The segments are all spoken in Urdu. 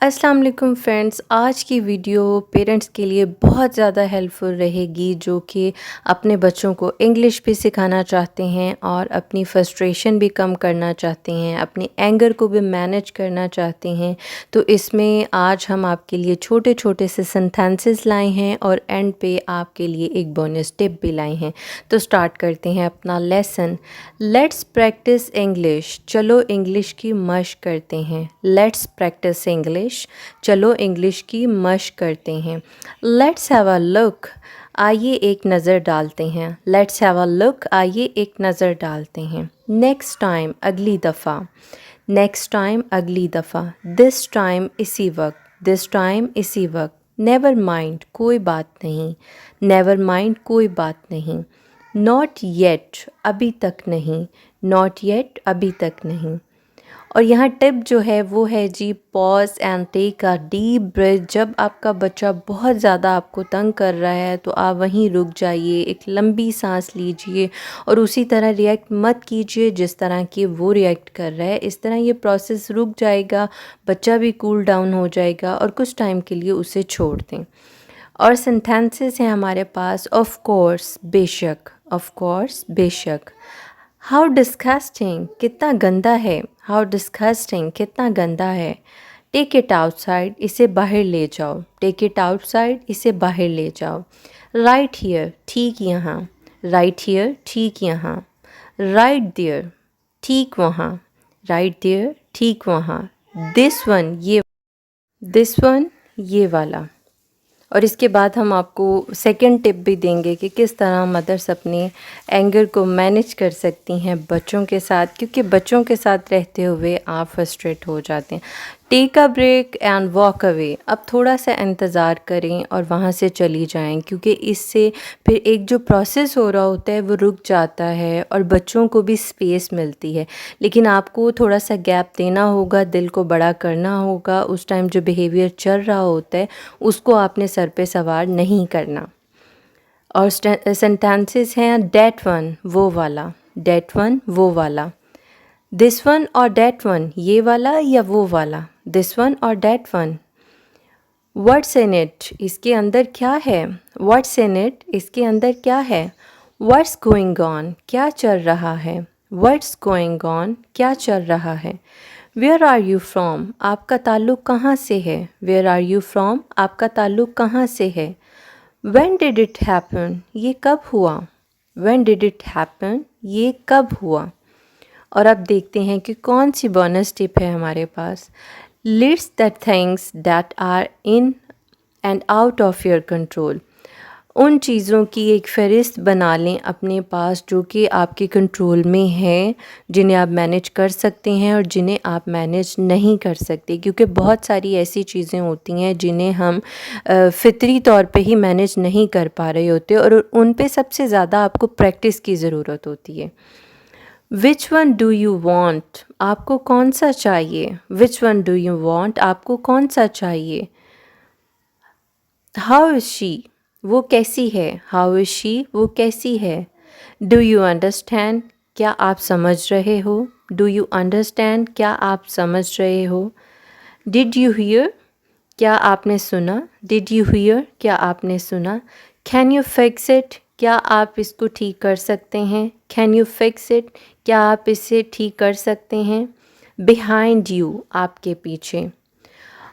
السلام علیکم فرینڈس، آج کی ویڈیو پیرنٹس کے لیے بہت زیادہ ہیلپفل رہے گی جو کہ اپنے بچوں کو انگلش بھی سکھانا چاہتے ہیں اور اپنی فرسٹریشن بھی کم کرنا چاہتے ہیں، اپنے اینگر کو بھی مینیج کرنا چاہتے ہیں۔ تو اس میں آج ہم آپ کے لیے چھوٹے چھوٹے سے سینٹینسز لائے ہیں اور اینڈ پہ آپ کے لیے ایک بونس ٹپ بھی لائے ہیں۔ تو سٹارٹ کرتے ہیں اپنا لیسن۔ لیٹس پریکٹس انگلش، چلو انگلش کی مشق کرتے ہیں۔ لیٹس پریکٹس انگلش، چلو انگلش کی مشق کرتے ہیں۔ لیٹس ہیو اے لک، آئیے ایک نظر ڈالتے ہیں۔ لیٹس ہیو اے لک، آئیے ایک نظر ڈالتے ہیں۔ نیکسٹ ٹائم، اگلی دفعہ۔ نیکسٹ ٹائم، اگلی دفعہ۔ دس ٹائم، اسی وقت۔ دس ٹائم، اسی وقت۔ نیور مائنڈ، کوئی بات نہیں۔ نیور مائنڈ، کوئی بات نہیں۔ ناٹ یٹ، ابھی تک نہیں۔ ناٹ یٹ، ابھی تک نہیں۔ اور یہاں ٹپ جو ہے وہ ہے جی pause and take a deep breath. جب آپ کا بچہ بہت زیادہ آپ کو تنگ کر رہا ہے تو آپ وہیں رک جائیے، ایک لمبی سانس لیجئے اور اسی طرح ریئیکٹ مت کیجئے جس طرح کہ وہ ریئیکٹ کر رہا ہے۔ اس طرح یہ پروسیس رک جائے گا، بچہ بھی کول ڈاؤن ہو جائے گا اور کچھ ٹائم کے لیے اسے چھوڑ دیں۔ اور سینٹینسز ہیں ہمارے پاس آف کورس، بے شک۔ آف کورس، بے شک۔ ہاؤ ڈسکسٹنگ، کتنا گندا ہے۔ ہاؤ ڈسکسٹنگ، کتنا گندا ہے۔ ٹیک اٹ آؤٹ سائڈ، اسے باہر لے جاؤ۔ ٹیک اٹ آؤٹ سائڈ، اسے باہر لے جاؤ۔ رائٹ ہیئر، ٹھیک یہاں۔ رائٹ ہیئر، ٹھیک یہاں۔ رائٹ دیئر، ٹھیک وہاں۔ رائٹ دیئر، ٹھیک وہاں۔ دس ون، یہ۔ دس ون، یہ والا۔ اور اس کے بعد ہم آپ کو سیکنڈ ٹپ بھی دیں گے کہ کس طرح مدرس اپنے اینگر کو مینیج کر سکتی ہیں بچوں کے ساتھ، کیونکہ بچوں کے ساتھ رہتے ہوئے آپ فرسٹریٹ ہو جاتے ہیں۔ Take a break and walk away, اب تھوڑا سا انتظار کریں اور وہاں سے چلی جائیں، کیونکہ اس سے پھر ایک جو پروسیس ہو رہا ہوتا ہے وہ رک جاتا ہے اور بچوں کو بھی اسپیس ملتی ہے۔ لیکن آپ کو تھوڑا سا گیپ دینا ہوگا، دل کو بڑا کرنا ہوگا، اس ٹائم جو بیہیویئر چل رہا ہوتا ہے اس کو آپ نے سر پہ سوار نہیں کرنا۔ اور سینٹینسز ہیں دیٹ ون، وہ والا۔ دیٹ ون، وہ والا۔ دس ون اور دیٹ ون، یہ والا یا وہ والا۔ دس ون اور that one. What's in it, اس کے اندر کیا ہے۔ واٹس ان اٹ، اس کے اندر کیا ہے۔ واٹس گوئنگ آن، کیا چل رہا ہے۔ واٹس گوئنگ آن، کیا چل رہا ہے۔ ویئر آر یو فرام، آپ کا تعلق کہاں سے ہے۔ ویئر آر یو فرام، آپ کا تعلق کہاں سے ہے۔ وین ڈڈ اٹ ہیپن، یہ کب ہوا۔ وین ڈڈ اٹ ہیپن، یہ کب ہوا۔ اور اب دیکھتے ہیں کہ کون سی بونس ٹپ ہے ہمارے پاس۔ List the things that are in and out of your control, ان چیزوں کی ایک فہرست بنا لیں اپنے پاس جو کہ آپ کے کنٹرول میں ہیں، جنہیں آپ مینیج کر سکتے ہیں اور جنہیں آپ مینیج نہیں کر سکتے، کیونکہ بہت ساری ایسی چیزیں ہوتی ہیں جنہیں ہم فطری طور پہ ہی مینیج نہیں کر پا رہے ہوتے اور ان پہ سب سے زیادہ آپ کو پریکٹس کی ضرورت ہوتی ہے۔ Which one do you want, آپ کو کون سا چاہیے۔ Which one do you want, آپ کو کون سا چاہیے۔ ہاؤ از شی، وہ کیسی ہے۔ ہاؤ از شی، وہ کیسی ہے۔ ڈو یو انڈرسٹینڈ، کیا آپ سمجھ رہے ہو۔ ڈو یو انڈرسٹینڈ، کیا آپ سمجھ رہے ہو۔ ڈڈ یو ہیئر، کیا آپ نے سنا۔ ڈڈ یو ہیئر، کیا آپ نے سنا۔ کین یو فکس اٹ، کیا آپ اس کو ٹھیک کر سکتے ہیں۔ کین یو فکس اٹ، کیا آپ اسے ٹھیک کر سکتے ہیں۔ بیہائنڈ یو، آپ کے پیچھے۔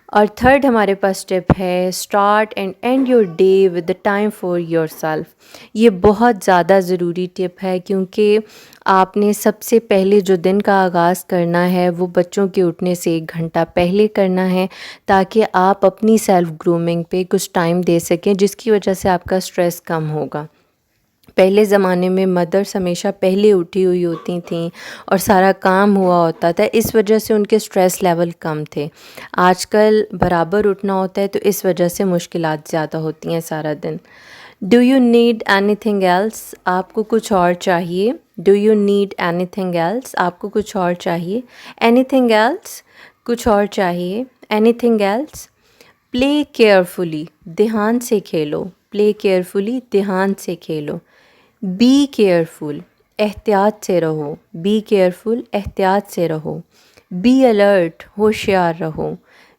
اور تھرڈ ہمارے پاس ٹپ ہے start and and your day with the time for your self. یہ بہت زیادہ ضروری ٹپ ہے کیونکہ آپ نے سب سے پہلے جو دن کا آغاز کرنا ہے وہ بچوں کے اٹھنے سے 1 گھنٹہ پہلے کرنا ہے، تاکہ آپ اپنی سیلف گرومنگ پہ کچھ ٹائم دے سکیں، جس کی وجہ سے آپ کا اسٹریس کم ہوگا۔ پہلے زمانے میں مدرس ہمیشہ پہلے اٹھی ہوئی ہوتی تھیں اور سارا کام ہوا ہوتا تھا، اس وجہ سے ان کے سٹریس لیول کم تھے۔ آج کل برابر اٹھنا ہوتا ہے تو اس وجہ سے مشکلات زیادہ ہوتی ہیں سارا دن۔ Do you need anything else, آپ کو کچھ اور چاہیے۔ Do you need anything else, آپ کو کچھ اور چاہیے۔ اینی تھنگ ایلس، کچھ اور چاہیے۔ Anything else. Play carefully, دھیان سے کھیلو۔ پلے کیئرفلی، دھیان سے کھیلو۔ بی کیئرفل، احتیاط سے رہو۔ بی کیئرفل، احتیاط سے رہو۔ بی الرٹ، ہوشیار رہو۔